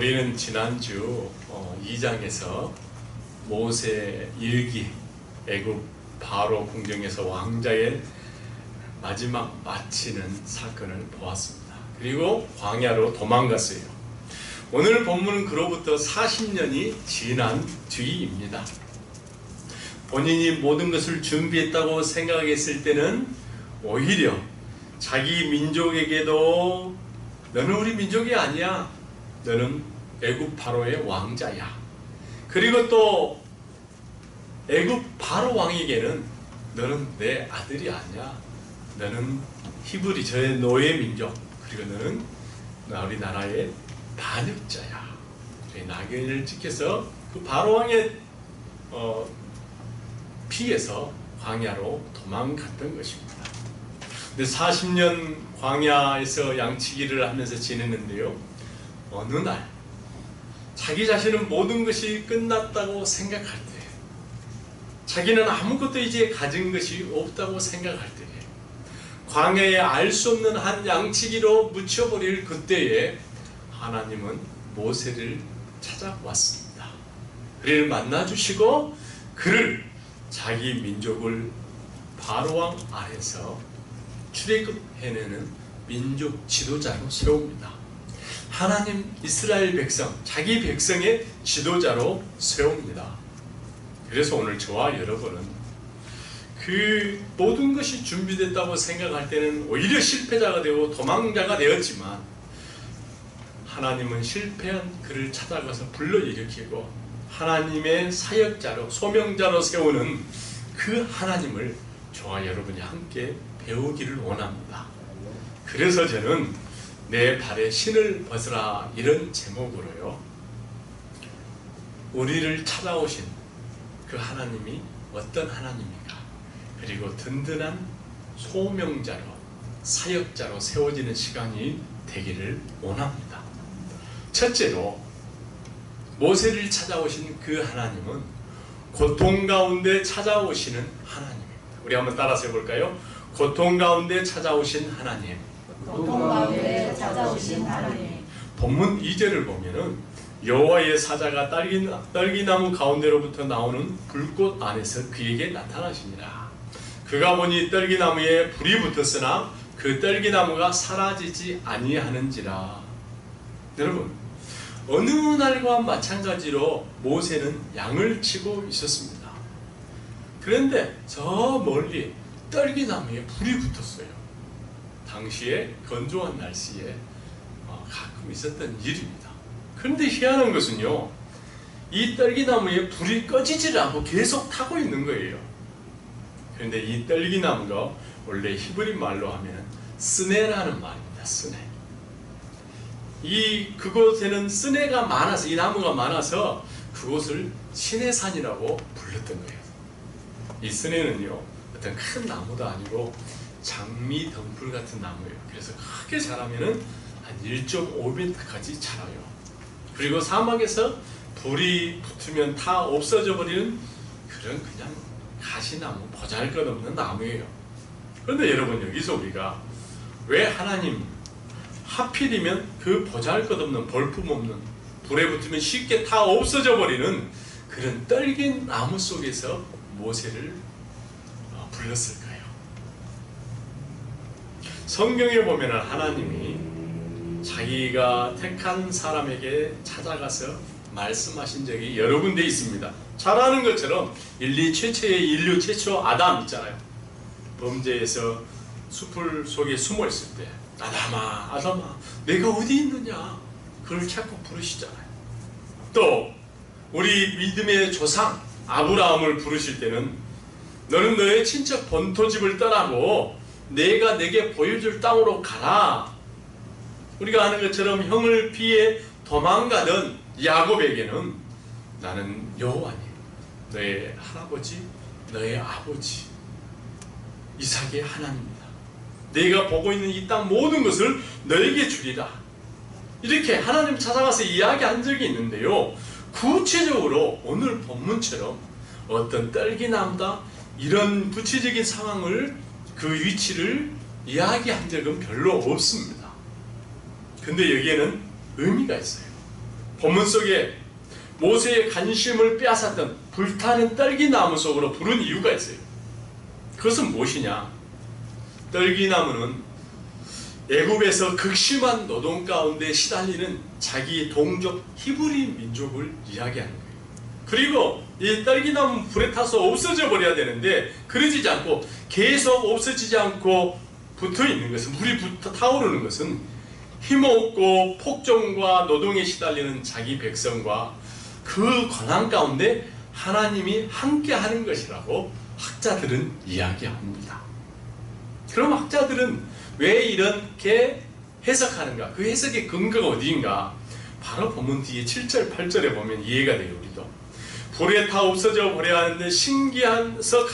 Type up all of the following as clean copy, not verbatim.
우리는 지난주 2장에서 모세 일기 애굽 바로 궁정에서 왕자의 마지막 마치는 사건을 보았습니다. 그리고 광야로 도망갔어요. 오늘 본문은 그로부터 40년이 지난 뒤입니다. 본인이 모든 것을 준비했다고 생각했을 때는 오히려 자기 민족에게도 너는 우리 민족이 아니야. 너는 애굽 바로의 왕자야. 그리고 또 애굽 바로 왕에게는 너는 내 아들이 아니야. 너는 히브리 저의 노예 민족. 그리고 너는 우리 나라의 반역자야. 나귀를 지켜서 그 바로 왕의 피해서 광야로 도망갔던 것입니다. 근데 40년 광야에서 양치기를 하면서 지냈는데요. 어느 날 자기 자신은 모든 것이 끝났다고 생각할 때, 자기는 아무것도 이제 가진 것이 없다고 생각할 때에, 광야에 알 수 없는 한 양치기로 묻혀버릴 그때에 하나님은 모세를 찾아왔습니다. 그를 만나주시고 그를 자기 민족을 바로왕 아래서 출애굽해내는 민족 지도자로 세웁니다. 하나님 이스라엘 백성, 자기 백성의 지도자로 세웁니다. 그래서 오늘 저와 여러분은 그 모든 것이 준비됐다고 생각할 때는 오히려 실패자가 되고 도망자가 되었지만, 하나님은 실패한 그를 찾아가서 불러일으키고 하나님의 사역자로 소명자로 세우는 그 하나님을 저와 여러분이 함께 배우기를 원합니다. 그래서 저는 내 발에 신을 벗으라 이런 제목으로요, 우리를 찾아오신 그 하나님이 어떤 하나님인가, 그리고 든든한 소명자로 사역자로 세워지는 시간이 되기를 원합니다. 첫째로 모세를 찾아오신 그 하나님은 고통 가운데 찾아오시는 하나님입니다. 우리 한번 따라서 해볼까요? 고통 가운데 찾아오신 하나님. 고통 가운데 찾아오신 하나님. 본문 2절을 보면은 여호와의 사자가 떨기나무 가운데로부터 나오는 불꽃 안에서 그에게 나타나시니라. 그가 보니 떨기나무에 불이 붙었으나 그 떨기나무가 사라지지 아니하는지라. 여러분, 어느 날과 마찬가지로 모세는 양을 치고 있었습니다. 그런데 저 멀리 떨기나무에 불이 붙었어요. 당시에 건조한 날씨에 가끔 있었던 일입니다. 그런데 희한한 것은요, 이 떨기나무에 불이 꺼지질 않고 계속 타고 있는 거예요. 그런데 이 떨기나무가 원래 히브리 말로 하면 스네라는 말입니다. 스네. 그곳에는 스네가 많아서, 이 나무가 많아서 그곳을 시내산이라고 불렀던 거예요. 이 스네는요, 어떤 큰 나무도 아니고 장미 덩굴 같은 나무예요. 그래서 크게 자라면은 한 1.5m까지 자라요. 그리고 사막에서 불이 붙으면 다 없어져 버리는 그런 그냥 가시나무, 보잘것없는 나무예요. 그런데 여러분, 여기서 우리가 왜 하나님 하필이면 그 보잘것없는, 볼품없는, 불에 붙으면 쉽게 다 없어져 버리는 그런 떨긴 나무 속에서 모세를 불렀을까요? 성경에 보면 하나님이 자기가 택한 사람에게 찾아가서 말씀하신 적이 여러 군데 있습니다. 잘 아는 것처럼 인류 최초 아담 있잖아요. 범죄에서 숲을 속에 숨어 있을 때 아담아, 아담아, 내가 어디 있느냐, 그걸 자꾸 부르시잖아요. 또 우리 믿음의 조상 아브라함을 부르실 때는 너는 너의 친척 본토집을 떠나고 내가 내게 보여줄 땅으로 가라. 우리가 아는 것처럼 형을 피해 도망가던 야곱에게는 나는 여호와니, 너의 할아버지, 너의 아버지 이삭의 하나님이다. 내가 보고 있는 이 땅 모든 것을 너에게 주리라. 이렇게 하나님 찾아가서 이야기한 적이 있는데요, 구체적으로 오늘 본문처럼 어떤 떨기나무다 이런 구체적인 상황을, 그 위치를 이야기한 적은 별로 없습니다. 근데 여기에는 의미가 있어요. 본문 속에 모세의 관심을 빼앗았던 불타는 떨기나무 속으로 부른 이유가 있어요. 그것은 무엇이냐? 떨기나무는 애굽에서 극심한 노동 가운데 시달리는 자기 동족 히브리 민족을 이야기하는 거예요. 그리고 이 떨기나무 불에 타서 없어져 버려야 되는데 그러지 않고 계속 없어지지 않고 붙어 있는 것은, 불이 타오르는 것은 힘없고 폭정과 노동에 시달리는 자기 백성과 그 고난 가운데 하나님이 함께 하는 것이라고 학자들은 이야기합니다. 그럼 학자들은 왜 이렇게 해석하는가? 그 해석의 근거가 어디인가? 바로 본문 뒤에 7절, 8절에 보면 이해가 돼요. 우리도 불에 타 없어져 버려야 하는데 신기해서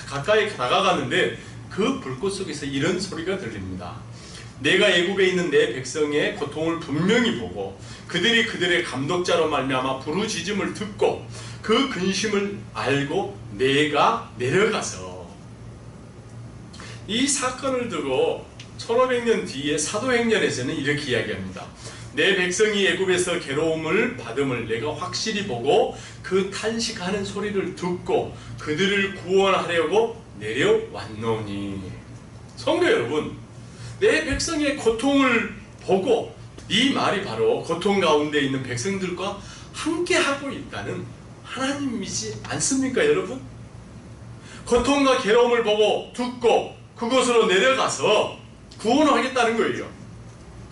가까이 다가가는데 그 불꽃 속에서 이런 소리가 들립니다. 내가 애굽에 있는 내 백성의 고통을 분명히 보고 그들이 그들의 감독자로 말미암아 부르짖음을 듣고 그 근심을 알고 내가 내려가서, 이 사건을 두고 1500년 뒤에 사도행전에서는 이렇게 이야기합니다. 내 백성이 애굽에서 괴로움을 받음을 내가 확실히 보고 그 탄식하는 소리를 듣고 그들을 구원하려고 내려왔노니. 성도 여러분, 내 백성의 고통을 보고, 이 말이 바로 고통 가운데 있는 백성들과 함께 하고 있다는 하나님이지 않습니까, 여러분? 고통과 괴로움을 보고 듣고 그곳으로 내려가서 구원을 하겠다는 거예요.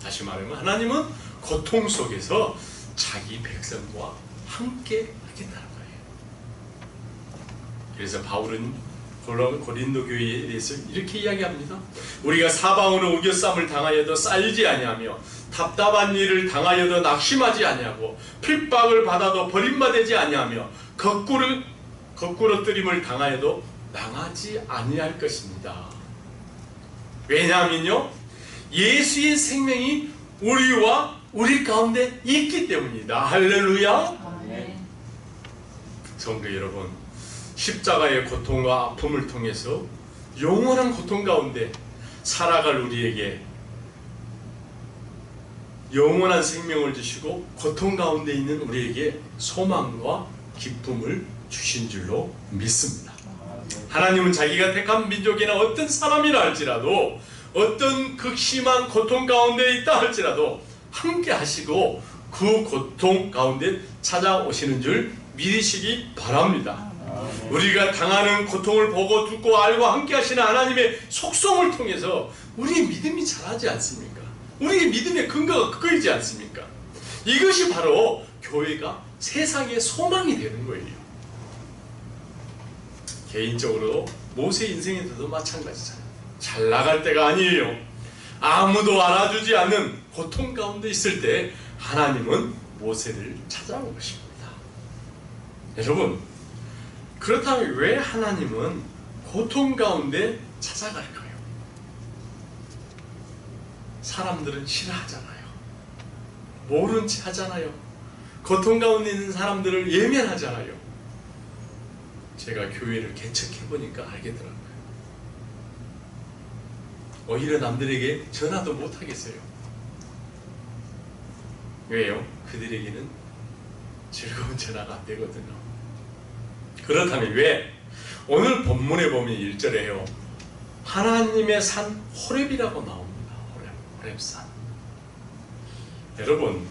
다시 말하면 하나님은 고통 속에서 자기 백성과 함께 하겠다는 거예요. 그래서 바울은 고린도 교회에 대해서 이렇게 이야기합니다. 우리가 사방으로 우겨쌈을 당하여도 쌀지 아니하며 답답한 일을 당하여도 낙심하지 아니하고 핍박을 받아도 버림받지 아니하며 거꾸로 뜨림을 당하여도 망하지 아니할 것입니다. 왜냐하면요, 예수의 생명이 우리와 우리 가운데 있기 때문이다. 할렐루야. 아멘. 성도 여러분, 십자가의 고통과 아픔을 통해서 영원한 고통 가운데 살아갈 우리에게 영원한 생명을 주시고 고통 가운데 있는 우리에게 소망과 기쁨을 주신 줄로 믿습니다. 하나님은 자기가 택한 민족이나 어떤 사람이라 할지라도, 어떤 극심한 고통 가운데 있다 할지라도 함께 하시고 그 고통 가운데 찾아오시는 줄 믿으시기 바랍니다. 우리가 당하는 고통을 보고 듣고 알고 함께 하시는 하나님의 속성을 통해서 우리의 믿음이 자라지 않습니까? 우리의 믿음의 근거가 그거이지 않습니까? 이것이 바로 교회가 세상의 소망이 되는 거예요. 개인적으로 모세 인생에서도 마찬가지잖아요. 잘 나갈 때가 아니에요. 아무도 알아주지 않는 고통 가운데 있을 때 하나님은 모세를 찾아온 것입니다. 여러분, 그렇다면 왜 하나님은 고통 가운데 찾아갈까요? 사람들은 싫어하잖아요. 모른 체 하잖아요. 고통 가운데 있는 사람들을 예면하잖아요. 제가 교회를 개척해보니까 알겠더라고요. 오히려 남들에게 전화도 못하겠어요. 왜요? 그들에게는 즐거운 전화가 안 되거든요. 그렇다면 왜? 오늘 본문에 보면 1절에요. 하나님의 산 호렙이라고 나옵니다. 호렙산. 여러분,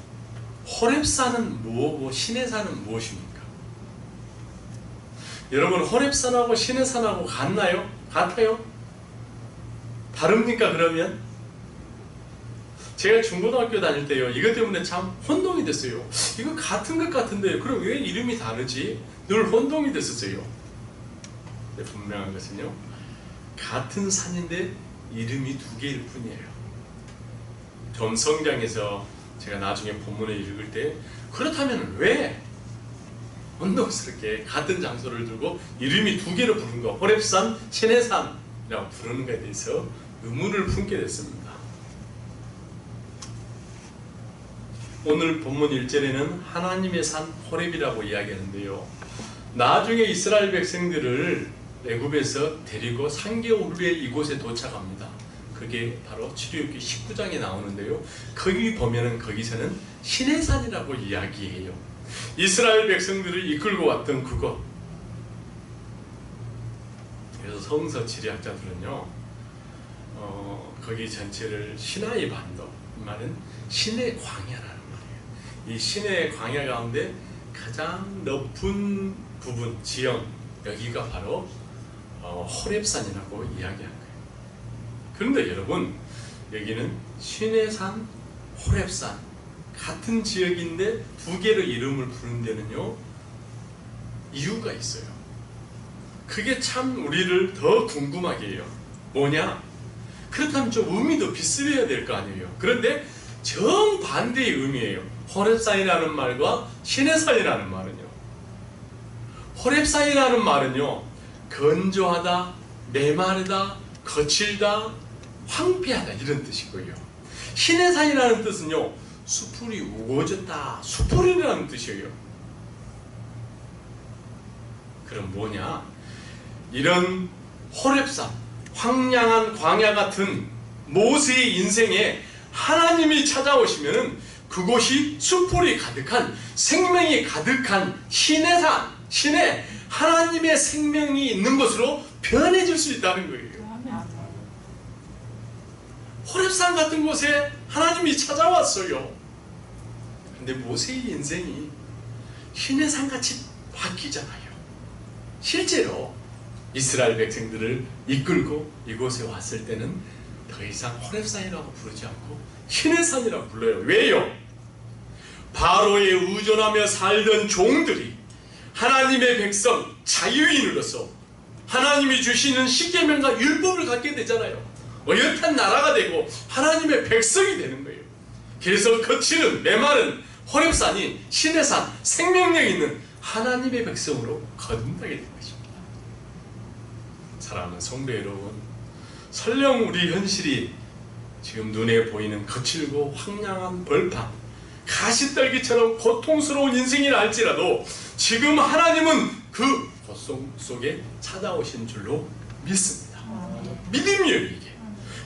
호렙산은 뭐고 시내산은 무엇입니까? 여러분, 호렙산하고 시내산하고 같나요? 같아요? 다릅니까 그러면? 제가 중고등학교 다닐 때요, 이것 때문에 참 혼동이 됐어요. 이거 같은 것 같은데 그럼 왜 이름이 다르지? 늘 혼동이 됐었어요. 근데 분명한 것은요, 같은 산인데 이름이 두 개일 뿐이에요. 좀 성장해서 제가 나중에 본문을 읽을 때, 그렇다면 왜 혼동스럽게 같은 장소를 두고 이름이 두 개로 부른 거, 호렙산, 시내산이라고 부르는 것에 대해서 의문을 품게 됐습니다. 오늘 본문 1절에는 하나님의 산 호렙이라고 이야기하는데요, 나중에 이스라엘 백성들을 애굽에서 데리고 3개월 후에 이곳에 도착합니다. 그게 바로 출애굽기 19장에 나오는데요. 거기 보면은 거기서는 시내산이라고 이야기해요. 이스라엘 백성들을 이끌고 왔던 그곳. 그래서 성서 지리학자들은요, 거기 전체를 시나이 반도, 이 말은 신의 광야라는 말이에요. 이 신의 광야 가운데 가장 높은 부분, 지형, 여기가 바로 호렙산이라고 이야기한 거예요. 그런데 여러분, 여기는 시내산, 호렙산 같은 지역인데 두 개로 이름을 부른 데는요, 이유가 있어요. 그게 참 우리를 더 궁금하게 해요. 뭐냐? 그렇다면 좀 의미도 비슷해야 될 거 아니에요. 그런데 정반대의 의미예요. 호렙산이라는 말과 시내산이라는 말은요. 호렙산이라는 말은요, 건조하다, 메마르다, 거칠다, 황폐하다 이런 뜻이고요. 시내산이라는 뜻은요, 수풀이 우거졌다, 수풀이라는 뜻이에요. 그럼 뭐냐? 이런 호렙산, 황량한 광야 같은 모세의 인생에 하나님이 찾아오시면은 그곳이 수풀이 가득한, 생명이 가득한 시내산, 시내 하나님의 생명이 있는 곳으로 변해질 수 있다는 거예요. 호렙산 같은 곳에 하나님이 찾아왔어요. 근데 모세의 인생이 시내산같이 바뀌잖아요. 실제로 이스라엘 백성들을 이끌고 이곳에 왔을 때는 더 이상 호렙산이라고 부르지 않고 시내산이라고 불러요. 왜요? 바로에 의존하며 살던 종들이 하나님의 백성, 자유인으로서 하나님이 주시는 십계명과 율법을 갖게 되잖아요. 어엿한 나라가 되고 하나님의 백성이 되는 거예요. 그래서 거칠은 메마른 호렙산이 시내산, 생명력 있는 하나님의 백성으로 거듭나게 된 것입니다. 사랑하는 성도 여러분, 설령 우리 현실이 지금 눈에 보이는 거칠고 황량한 벌판, 가시떨기처럼 고통스러운 인생이라 할지라도 지금 하나님은 그 고통 속에 찾아오신 줄로 믿습니다. 믿음이에요. 이게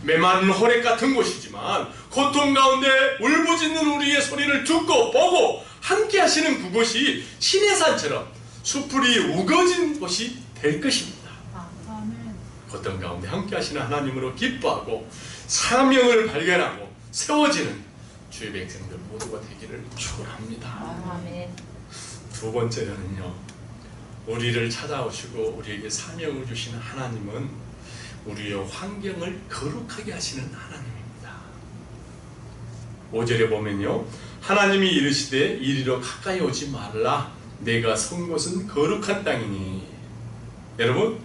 메마른 호렙 같은 곳이지만 고통 가운데 울부짖는 우리의 소리를 듣고 보고 함께 하시는 그곳이 시내산처럼 수풀이 우거진 곳이 될 것입니다. 고통 가운데 함께 하시는 하나님으로 기뻐하고 사명을 발견하고 세워지는 주의 백성들 모두가 되기를 축원합니다. 두 번째로는요, 우리를 찾아오시고 우리에게 사명을 주시는 하나님은 우리의 환경을 거룩하게 하시는 하나님입니다. 5절에 보면요, 하나님이 이르시되 이리로 가까이 오지 말라, 내가 선 곳은 거룩한 땅이니. 여러분,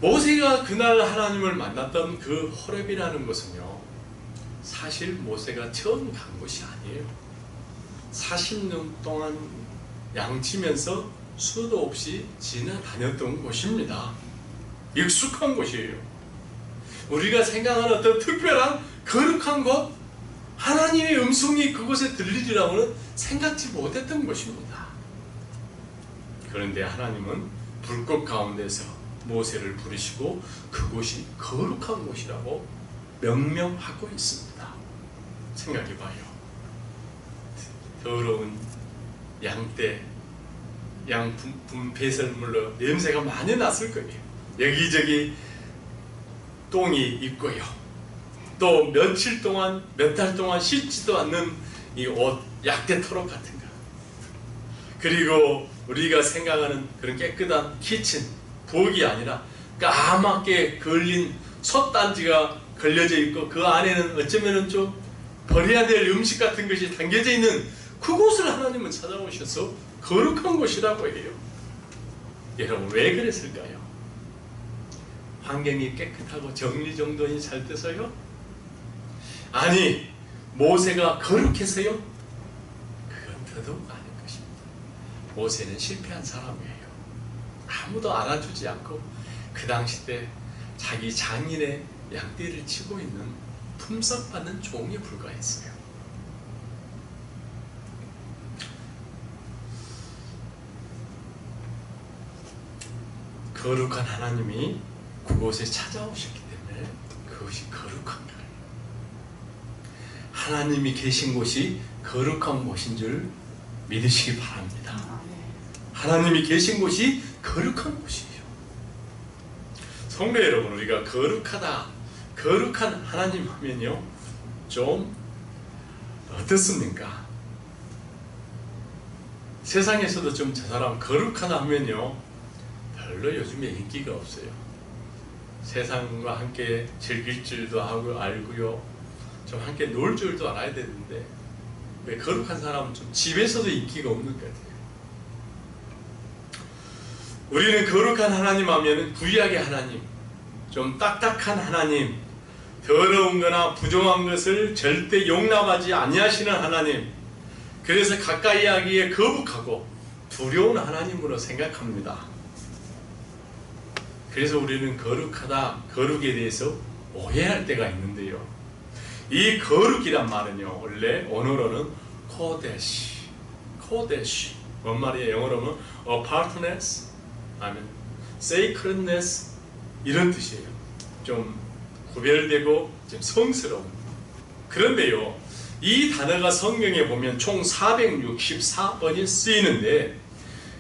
모세가 그날 하나님을 만났던 그 호렙이라는 곳은요, 사실 모세가 처음 간 곳이 아니에요. 40년 동안 양치면서 수도 없이 지나다녔던 곳입니다. 익숙한 곳이에요. 우리가 생각하는 어떤 특별한 거룩한 곳, 하나님의 음성이 그곳에 들리리라고는 생각지 못했던 곳입니다. 그런데 하나님은 불꽃 가운데서 모세를 부르시고 그곳이 거룩한 곳이라고 명명하고 있습니다. 생각해봐요. 더러운 양떼, 양 배설물로 냄새가 많이 났을 거예요. 여기저기 똥이 있고요. 또 며칠 동안, 몇 달 동안 씻지도 않는 이 옷, 약대 토록 같은 거. 그리고 우리가 생각하는 그런 깨끗한 키친, 부엌이 아니라 까맣게 걸린 솥단지가 걸려져 있고 그 안에는 어쩌면 좀 버려야 될 음식 같은 것이 담겨져 있는 그곳을 하나님은 찾아오셔서 거룩한 곳이라고 해요. 여러분, 왜 그랬을까요? 환경이 깨끗하고 정리정돈이 잘 돼서요? 아니, 모세가 거룩해서요? 그건 더더욱 아닌 것입니다. 모세는 실패한 사람이에요. 아무도 알아주지 않고 그 당시 때 자기 장인의 양떼를 치고 있는 품삯받는 종에 불과했어요. 거룩한 하나님이 그곳에 찾아오셨기 때문에 그것이 거룩한 거예요. 하나님이 계신 곳이 거룩한 곳인 줄 믿으시기 바랍니다. 하나님이 계신 곳이 거룩한 곳이에요. 성도 여러분, 우리가 거룩하다, 거룩한 하나님 하면요, 좀 어떻습니까? 세상에서도 좀 저 사람 거룩하다 하면요, 별로 요즘에 인기가 없어요. 세상과 함께 즐길 줄도 알고요, 좀 함께 놀 줄도 알아야 되는데, 왜 거룩한 사람은 좀 집에서도 인기가 없는 것 같아요. 우리는 거룩한 하나님 하면 구약의 하나님, 좀 딱딱한 하나님, 더러운 거나 부정한 것을 절대 용납하지 아니하시는 하나님, 그래서 가까이 하기에 거북하고 두려운 하나님으로 생각합니다. 그래서 우리는 거룩하다, 거룩에 대해서 오해할 때가 있는데요, 이 거룩이란 말은요, 원래 언어로는 코데시, 뭔 말이에요? 영어로는 apartness, 아니면 sacredness, 이런 뜻이에요. 좀 구별되고 좀 성스러운. 그런데요, 이 단어가 성경에 보면 총 464번이 쓰이는데,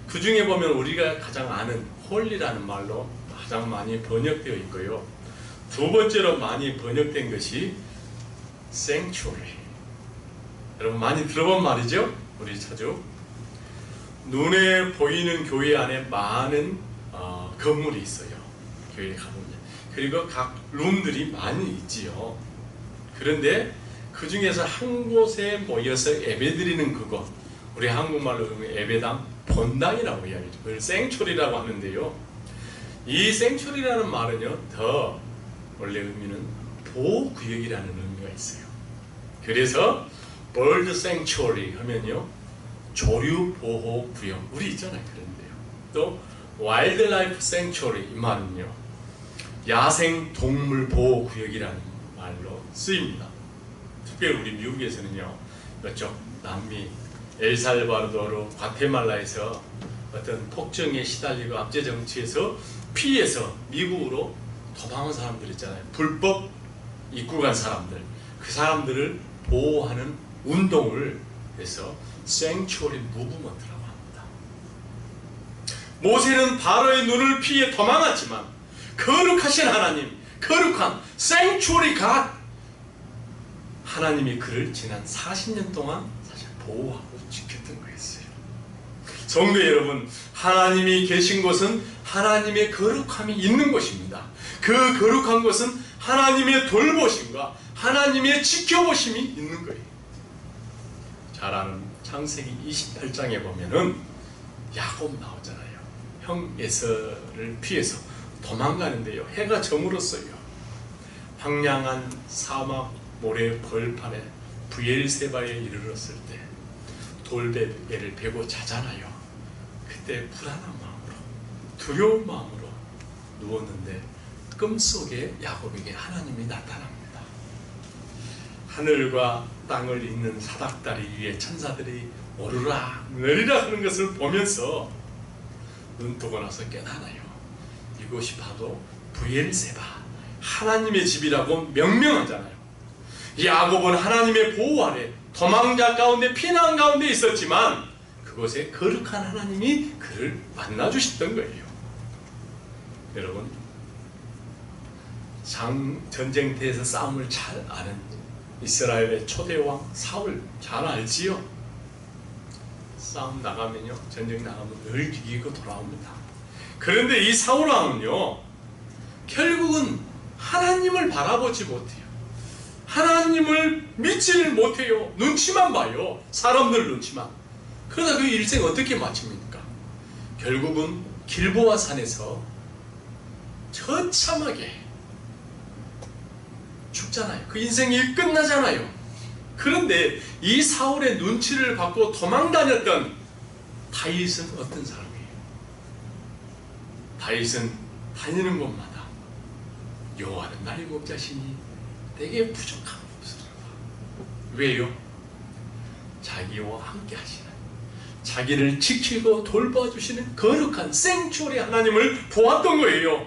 그 중에 보면 우리가 가장 아는 홀리라는 말로 가장 많이 번역되어 있고요, 두 번째로 많이 번역된 것이 sanctuary. 여러분 많이 들어본 말이죠? 우리 자주 눈에 보이는 교회 안에 많은 건물이 있어요. 교회에 가보면. 그리고 각 룸들이 많이 있지요. 그런데 그 중에서 한 곳에 모여서 예배드리는 그곳, 우리 한국말로 예배당, 본당이라고 이야기하죠. 그걸 생초리라고 하는데요, 이 생초리라는 말은요, 더 원래 의미는 보호구역이라는 의미가 있어요. 그래서 bird sanctuary 하면요, 조류보호구역, 우리 있잖아요. 그런데요, 또 wildlife sanctuary, 이 말은요, 야생동물보호구역이라는 말로 쓰입니다. 특별히 우리 미국에서는요, 이쪽 남미 엘살바도르, 과테말라에서 어떤 폭정에 시달리고 압제정치에서 피해서 미국으로 도망온 사람들 있잖아요. 불법 입국 간 사람들, 그 사람들을 보호하는 운동을 해서 생츄어리 무브먼트라고 합니다. 모세는 바로의 눈을 피해 도망갔지만 거룩하신 하나님, 거룩한 생츄어리 갓, 하나님이 그를 지난 40년 동안 사실 보호하고 지켰던 거였어요. 성도 여러분, 하나님이 계신 곳은 하나님의 거룩함이 있는 곳입니다. 그 거룩한 곳은 하나님의 돌보심과 하나님의 지켜보심이 있는 거예요. 잘 아는 창세기 28장에 보면은 야곱 나오잖아요. 형 에서를 피해서 도망가는데요, 해가 저물었어요. 황량한 사막 모래 벌판에 브엘세바에 이르렀을 때 돌베개를 베고 자잖아요. 그때 불안한 마음으로, 두려운 마음으로 누웠는데 꿈속에 야곱에게 하나님이 나타납니다. 하늘과 땅을 잇는 사닥다리 위에 천사들이 오르락 내리락 하는 것을 보면서 눈 뜨고 나서 깨달아요. 이곳이 바로 브엘세바, 하나님의 집이라고 명명하잖아요. 야곱은 하나님의 보호 아래 도망자 가운데 피난 가운데 있었지만 그곳에 거룩한 하나님이 그를 만나주셨던 거예요. 여러분, 전쟁터에서 싸움을 잘 아는 이스라엘의 초대왕 사울 잘 알지요? 싸움 나가면요, 전쟁 나가면 늘 이기고 돌아옵니다. 그런데 이 사울왕은요, 결국은 하나님을 바라보지 못해요. 하나님을 믿지를 못해요. 눈치만 봐요. 사람들 눈치만. 그러다 그 일생 어떻게 마칩니까? 결국은 길보아 산에서 처참하게 죽잖아요. 그 인생이 끝나잖아요. 그런데 이 사울의 눈치를 받고 도망다녔던 다윗은 어떤 사람이에요? 다윗은 다니는 곳마다 여호와는 나의 목자시니 내게 부족함이 없으리라. 왜요? 자기와 함께 하시는, 자기를 지키고 돌봐주시는 거룩한 생초리 하나님을 보았던 거예요.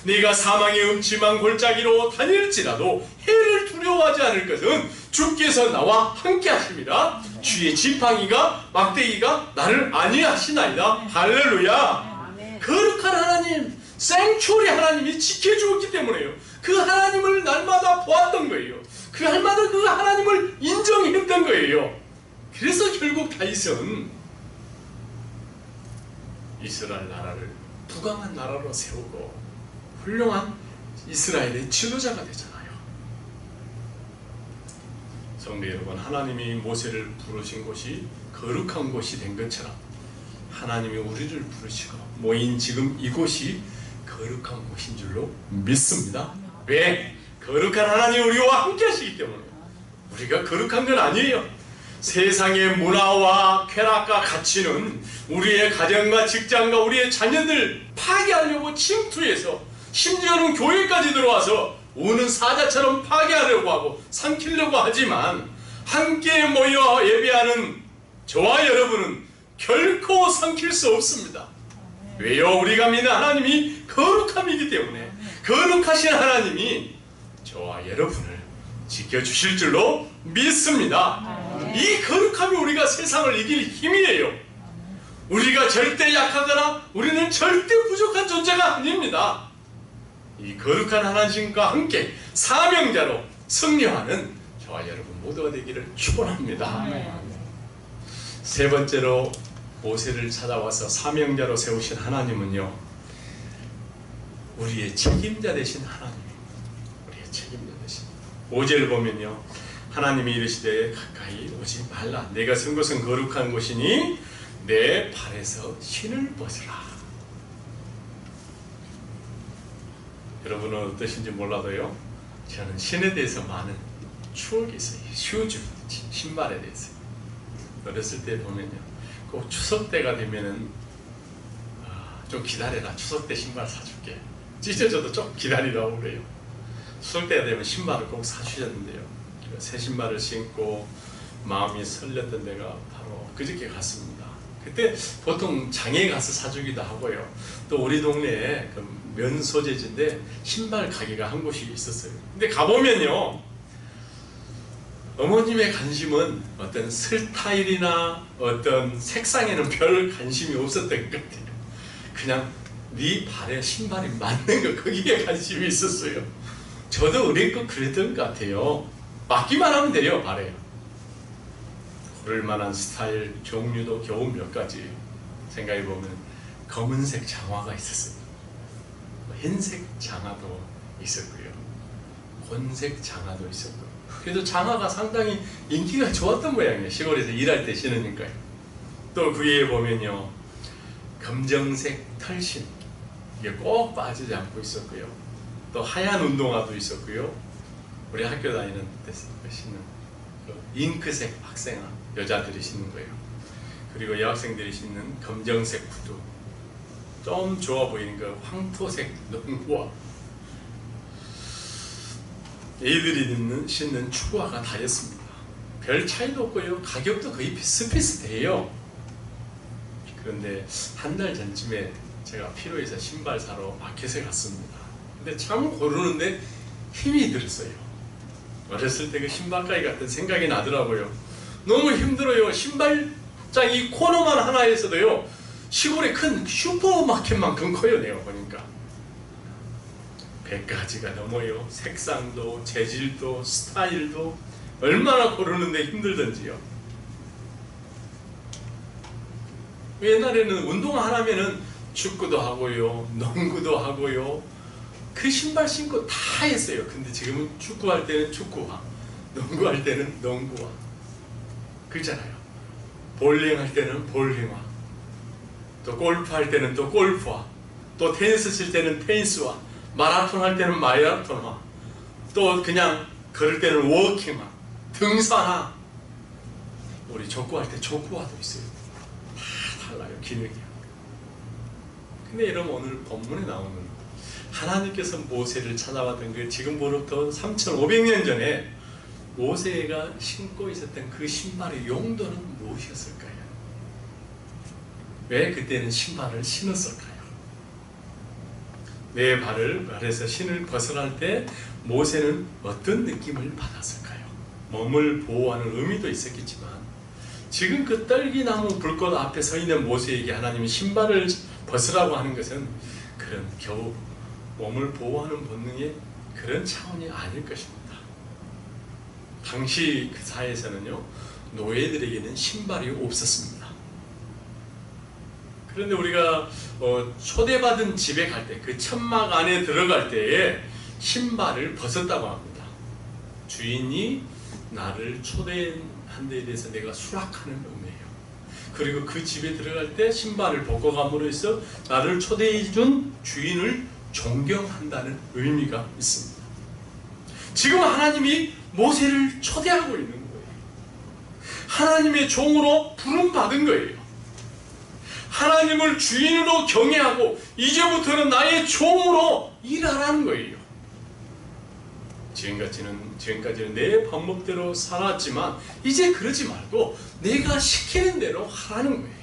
네가 사망의 음침한 골짜기로 다닐지라도 해를 두려워하지 않을 것은 주께서 나와 함께 하십니다. 주의 지팡이가 막대기가 나를 안위하시나이다. 할렐루야. 거룩한 하나님, 생추리 하나님이 지켜주었기 때문에요. 그 하나님을 날마다 보았던 거예요. 그 날마다 그 하나님을 인정했던 거예요. 그래서 결국 다윗은 이스라엘 나라를 부강한 나라로 세우고 훌륭한 이스라엘의 지도자가 되잖아요. 성도 여러분, 하나님이 모세를 부르신 곳이 거룩한 곳이 된 것처럼 하나님이 우리를 부르시고 모인 지금 이곳이 거룩한 곳인 줄로 믿습니다. 왜? 거룩한 하나님이 우리와 함께 하시기 때문에. 우리가 거룩한 건 아니에요. 세상의 문화와 쾌락과 가치는 우리의 가정과 직장과 우리의 자녀들 파괴하려고 침투해서 심지어는 교회까지 들어와서 우는 사자처럼 파괴하려고 하고 삼키려고 하지만 함께 모여 예배하는 저와 여러분은 결코 삼킬 수 없습니다. 왜요? 우리가 믿는 하나님이 거룩함이기 때문에 거룩하신 하나님이 저와 여러분을 지켜주실 줄로 믿습니다. 이 거룩함이 우리가 세상을 이길 힘이에요. 우리가 절대 약하거나 우리는 절대 부족한 존재가 아닙니다. 이 거룩한 하나님과 함께 사명자로 승리하는 저와 여러분 모두가 되기를 축원합니다. 세 번째로 모세를 찾아와서 사명자로 세우신 하나님은요, 우리의 책임자 되신 하나님, 우리의 책임자 되신 5절을 보면요, 하나님이 이르시되 가까이 오지 말라. 내가 선 곳은 거룩한 곳이니 내 발에서 신을 벗으라. 여러분은 어떠신지 몰라도요, 저는 신에 대해서 많은 추억이 있어요. 슈즈, 신발에 대해서. 어렸을 때 보면요, 꼭 추석 때가 되면은 좀 기다려라, 추석 때 신발 사줄게. 찢어져도 좀 기다리라고 그래요. 추석 때가 되면 신발을 꼭 사주셨는데요, 새 신발을 신고 마음이 설렸던 데가 바로 그저께 갔습니다. 그때 보통 장에 가서 사주기도 하고요, 또 우리 동네에 그 면 소재지인데 신발 가게가 한 곳이 있었어요. 근데 가보면요, 어머님의 관심은 어떤 스타일이나 어떤 색상에는 별 관심이 없었던 것 같아요. 그냥 네 발에 신발이 맞는 거, 거기에 관심이 있었어요. 저도 어렸고 그랬던 것 같아요. 맞기만 하면 돼요, 발에. 고를 만한 스타일, 종류도 겨우 몇 가지. 생각해보면 검은색 장화가 있었어요. 흰색 장화도 있었고요, 곤색 장화도 있었고. 그래도 장화가 상당히 인기가 좋았던 모양이에요. 시골에서 일할 때 신으니까요. 또 그 위에 보면요, 검정색 털신, 이게 꼭 빠지지 않고 있었고요. 또 하얀 운동화도 있었고요. 우리 학교 다니는 때 신는 잉크색 학생화, 여자들이 신는 거예요. 그리고 여학생들이 신는 검정색 구두, 좀 좋아 보이는 거 황토색 농구화, 애들이 신는 축구화가 다였습니다. 별 차이도 없고요, 가격도 거의 비슷비슷해요. 그런데 한 달 전쯤에 제가 필요해서 신발 사러 마켓에 갔습니다. 근데 참 고르는데 힘이 들었어요. 어렸을 때 그 신발가게 같은 생각이 나더라고요. 너무 힘들어요. 신발장이 코너만 하나에서도요, 시골의 큰 슈퍼마켓만큼 커요. 내가 보니까 100가지가 넘어요. 색상도 재질도 스타일도 얼마나 고르는데 힘들던지요. 옛날에는 운동화 하나면은 축구도 하고요, 농구도 하고요, 그 신발 신고 다 했어요. 근데 지금은 축구할 때는 축구화, 농구할 때는 농구화, 그렇잖아요. 볼링할 때는 볼링화, 또 골프할 때는 또 골프화, 또 테니스 칠 때는 테니스화, 마라톤 할 때는 마라톤화, 또 그냥 걸을 때는 워킹화, 등산화, 우리 족구할 때 족구화도 있어요. 다 달라요, 기능이. 근데 여러분, 오늘 본문에 나오는 하나님께서 모세를 찾아왔던 그 지금부터 3500년 전에 모세가 신고 있었던 그 신발의 용도는 무엇이었을까요? 왜 그때는 신발을 신었을까요? 내 발에서 신을 벗어날 때 모세는 어떤 느낌을 받았을까요? 몸을 보호하는 의미도 있었겠지만 지금 그 떨기나무 불꽃 앞에 서 있는 모세에게 하나님이 신발을 벗으라고 하는 것은 그런 겨우 몸을 보호하는 본능의 그런 차원이 아닐 것입니다. 당시 그 사회에서는요, 노예들에게는 신발이 없었습니다. 그런데 우리가 초대받은 집에 갈 때, 그 천막 안에 들어갈 때에 신발을 벗었다고 합니다. 주인이 나를 초대한 데에 대해서 내가 수락하는 의미예요. 그리고 그 집에 들어갈 때 신발을 벗고 감으로 해서 나를 초대해준 주인을 존경한다는 의미가 있습니다. 지금 하나님이 모세를 초대하고 있는 거예요. 하나님의 종으로 부름받은 거예요. 하나님을 주인으로 경외하고 이제부터는 나의 종으로 일하라는 거예요. 지금까지는 내 방법대로 살았지만 이제 그러지 말고 내가 시키는 대로 하라는 거예요.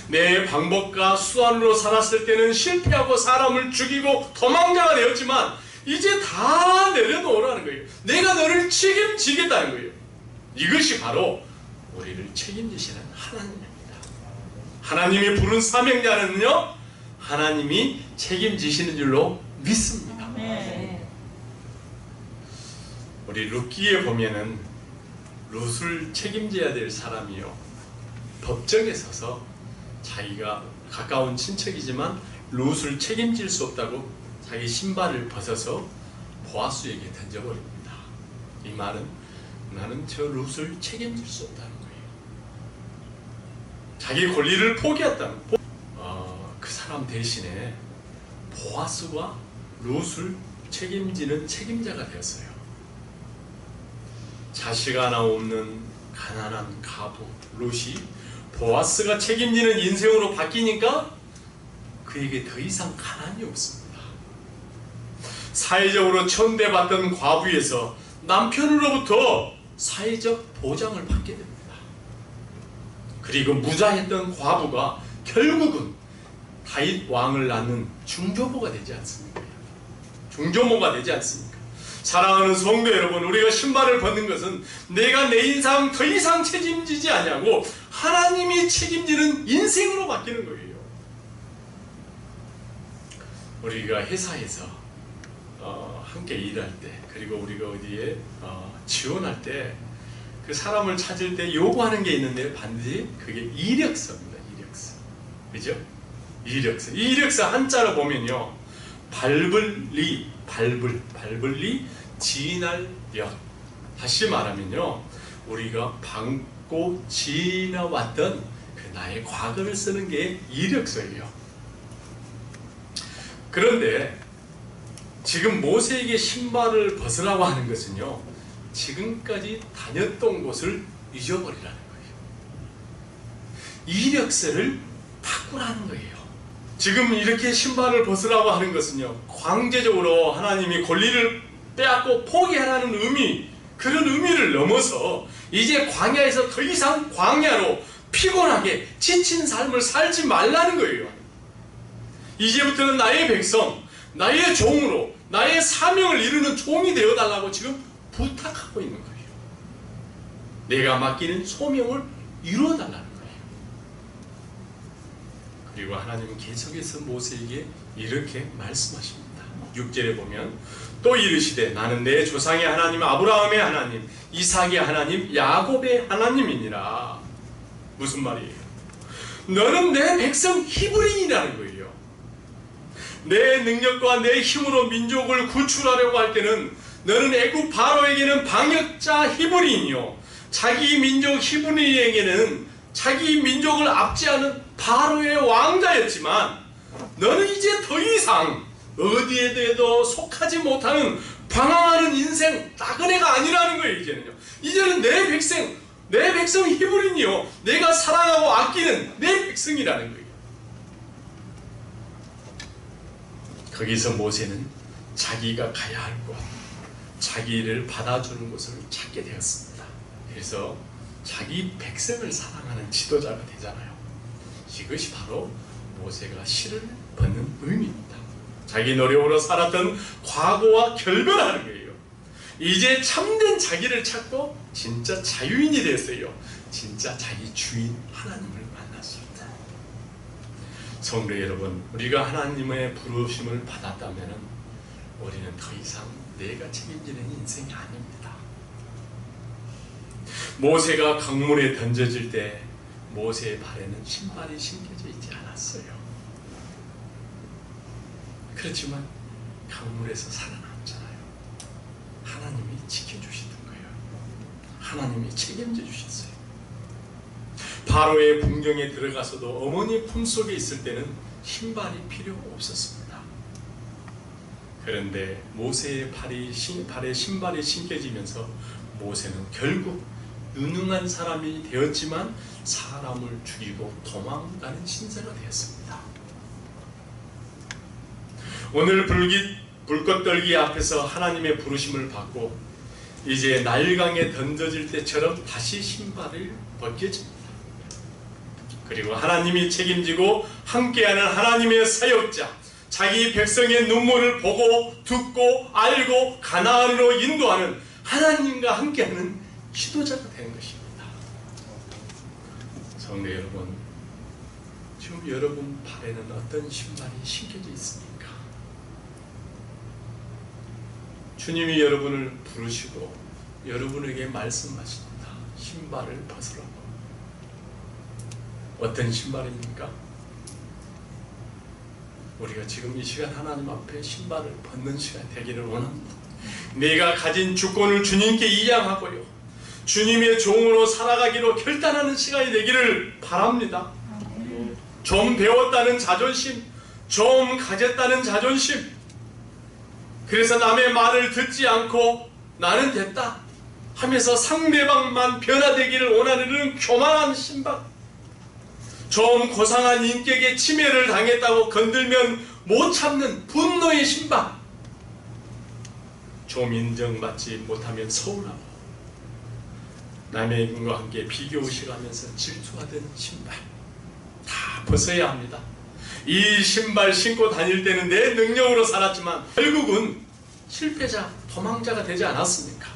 내 방법과 수단으로 살았을 때는 실패하고 사람을 죽이고 도망자가 되었지만 이제 다 내려놓으라는 거예요. 내가 너를 책임지겠다는 거예요. 이것이 바로 우리를 책임지시는 하나님입니다. 하나님이 부른 사명자는요, 하나님이 책임지시는 줄로 믿습니다. 네. 우리 룻기에 보면은 룻을 책임져야 될 사람이요, 법정에 서서 자기가 가까운 친척이지만 룻을 책임질 수 없다고 자기 신발을 벗어서 보아스에게 던져버립니다. 이 말은 나는 저 룻을 책임질 수 없다는 거예요. 자기 권리를 포기했다는, 그 사람 대신에 보아스가 룻을 책임지는 책임자가 되었어요. 자식 하나 없는 가난한 가부 룻이 보아스가 책임지는 인생으로 바뀌니까 그에게 더 이상 가난이 없습니다. 사회적으로 천대받던 과부에서 남편으로부터 사회적 보장을 받게 됩니다. 그리고 무자했던 과부가 결국은 다윗 왕을 낳는 중조모가 되지 않습니까? 중조모가 되지 않습니까? 사랑하는 성도 여러분, 우리가 신발을 벗는 것은 내가 내 인생 더 이상 책임지지 않냐고 하나님이 책임지는 인생으로 바뀌는 거예요. 우리가 회사에서 함께 일할 때, 그리고 우리가 어디에 지원할 때 그 사람을 찾을 때 요구하는 게 있는데 반드시 그게 이력서입니다. 이력서. 그죠? 이력서. 이 이력서 한자로 보면요, 발불리, 발불리, 지날력. 다시 말하면요, 우리가 밟고 지나왔던 그 나의 과거를 쓰는 게 이력서예요. 그런데 지금 모세에게 신발을 벗으라고 하는 것은요, 지금까지 다녔던 곳을 잊어버리라는 거예요. 이력서를 바꾸라는 거예요. 지금 이렇게 신발을 벗으라고 하는 것은요, 강제적으로 하나님이 권리를 빼앗고 포기하라는 의미, 그런 의미를 넘어서 이제 광야에서 더 이상 광야로 피곤하게 지친 삶을 살지 말라는 거예요. 이제부터는 나의 백성, 나의 종으로 나의 사명을 이루는 종이 되어달라고 지금 부탁하고 있는 거예요. 내가 맡기는 소명을 이루어달라는 거예요. 그리고 하나님은 계속해서 모세에게 이렇게 말씀하십니다. 6절에 보면 또 이르시되 나는 내 조상의 하나님 아브라함의 하나님 이삭의 하나님 야곱의 하나님이니라. 무슨 말이에요? 너는 내 백성 히브리인이라는 거예요. 내 능력과 내 힘으로 민족을 구출하려고 할 때는 너는 애굽 바로에게는 방역자 히브리인이요, 자기 민족 히브리인에게는 자기 민족을 압제하는 바로의 왕자였지만 너는 이제 더 이상 어디에도 속하지 못하는 방황하는 인생 나그네가 아니라는 거예요. 이제는 내 백성 히브리인이요, 내가 사랑하고 아끼는 내 백성이라는 거예요. 거기서 모세는 자기가 가야 할 곳, 자기를 받아주는 곳을 찾게 되었습니다. 그래서 자기 백성을 사랑하는 지도자가 되잖아요. 이것이 바로 모세가 실을 벗는 의미입니다. 자기 노력으로 살았던 과거와 결별하는 거예요. 이제 참된 자기를 찾고 진짜 자유인이 됐어요. 진짜 자기 주인 하나님을 만났습니다. 성도 여러분, 우리가 하나님의 부르심을 받았다면 우리는 더 이상 내가 책임지는 인생이 아닙니다. 모세가 강물에 던져질 때 모세의 발에는 신발이 신겨져 있지 않았어요. 그렇지만 강물에서 살아남잖아요. 하나님이 지켜주시던 거예요. 하나님이 책임져 주셨어요. 바로의 궁정에 들어가서도 어머니 품속에 있을 때는 신발이 필요 없었습니다. 그런데 모세의 발에 신발이 신겨지면서 모세는 결국 유능한 사람이 되었지만 사람을 죽이고 도망가는 신세가 되었습니다. 오늘 불꽃떨기 앞에서 하나님의 부르심을 받고 이제 날강에 던져질 때처럼 다시 신발을 벗겨집니다. 그리고 하나님이 책임지고 함께하는 하나님의 사역자, 자기 백성의 눈물을 보고 듣고 알고 가나안으로 인도하는 하나님과 함께하는 지도자가 되는 것입니다. 성도 여러분, 지금 여러분 발에는 어떤 신발이 신겨져 있습니까? 주님이 여러분을 부르시고 여러분에게 말씀하십니다. 신발을 벗으라고. 어떤 신발입니까? 우리가 지금 이 시간 하나님 앞에 신발을 벗는 시간 되기를 원합니다. 내가 가진 주권을 주님께 이양하고요, 주님의 종으로 살아가기로 결단하는 시간이 되기를 바랍니다. 좀 배웠다는 자존심, 좀 가졌다는 자존심, 그래서 남의 말을 듣지 않고 나는 됐다 하면서 상대방만 변화되기를 원하는 교만한 신발, 좀 고상한 인격에 침해를 당했다고 건들면 못 참는 분노의 신발, 좀 인정받지 못하면 서운하고 남의 분과 함께 비교의식하면서 질투하던 신발, 다 벗어야 합니다. 이 신발 신고 다닐 때는 내 능력으로 살았지만 결국은 실패자, 도망자가 되지 않았습니까?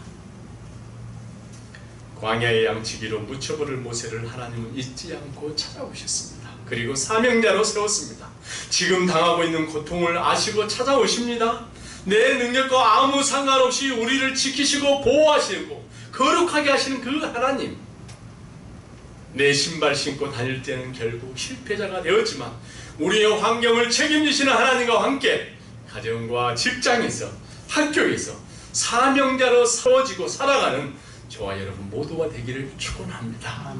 광야의 양치기로 묻혀버릴 모세를 하나님은 잊지 않고 찾아오셨습니다. 그리고 사명자로 세웠습니다. 지금 당하고 있는 고통을 아시고 찾아오십니다. 내 능력과 아무 상관없이 우리를 지키시고 보호하시고 거룩하게 하시는 그 하나님, 내 신발 신고 다닐 때는 결국 실패자가 되었지만 우리의 환경을 책임지시는 하나님과 함께 가정과 직장에서, 학교에서 사명자로 세워지고 살아가는 저와 여러분 모두가 되기를 축원합니다.